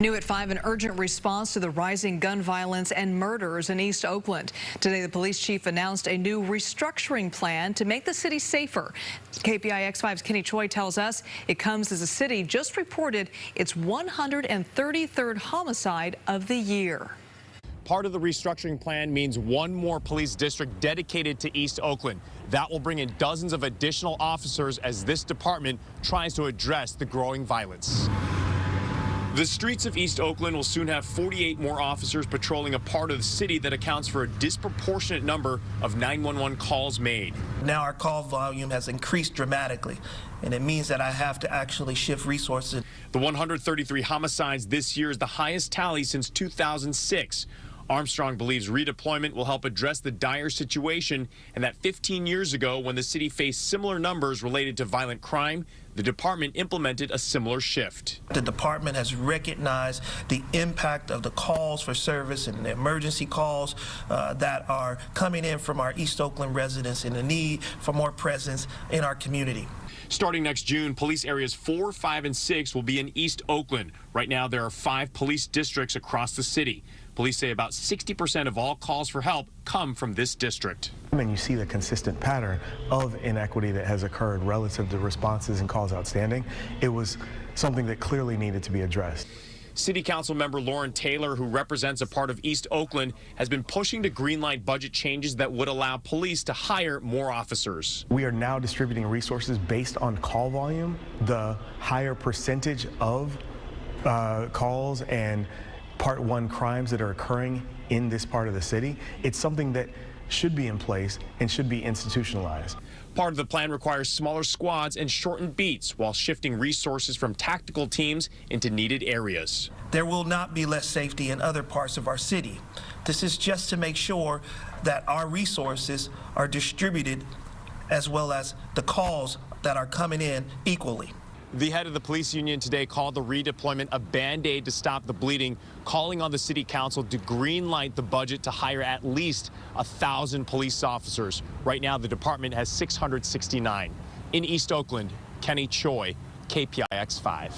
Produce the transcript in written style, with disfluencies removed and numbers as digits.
New at 5, an urgent response to the rising gun violence and murders in East Oakland. Today, the police chief announced a new restructuring plan to make the city safer. KPIX 5's Kenny Choi tells us it comes as the city just reported its 133rd homicide of the year. Part of the restructuring plan means one more police district dedicated to East Oakland. That will bring in dozens of additional officers as this department tries to address the growing violence. The streets of East Oakland will soon have 48 more officers patrolling a part of the city that accounts for a disproportionate number of 911 calls made. Now our call volume has increased dramatically, and it means that I have to actually shift resources. The 133 homicides this year is the highest tally since 2006. Armstrong believes redeployment will help address the dire situation, and that 15 years ago, when the city faced similar numbers related to violent crime, the department implemented a similar shift. The department has recognized the impact of the calls for service and the emergency calls that are coming in from our East Oakland residents and the need for more presence in our community. Starting next June, police areas 4, 5, and 6 will be in East Oakland. Right now, there are 5 police districts across the city. Police say about 60% of all calls for help come from this district. And you see the consistent pattern of inequity that has occurred relative to responses and calls outstanding. It was something that clearly needed to be addressed. City Council member Lauren Taylor, who represents a part of East Oakland, has been pushing to greenlight budget changes that would allow police to hire more officers. We are now distributing resources based on call volume. The higher percentage of calls and Part 1 crimes that are occurring in this part of the city, it's something that should be in place and should be institutionalized. Part of the plan requires smaller squads and shortened beats while shifting resources from tactical teams into needed areas. There will not be less safety in other parts of our city. This is just to make sure that our resources are distributed as well as the calls that are coming in equally. The head of the police union today called the redeployment a band-aid to stop the bleeding, calling on the city council to greenlight the budget to hire at least 1,000 police officers. Right now, the department has 669. In East Oakland, Kenny Choi, KPIX 5.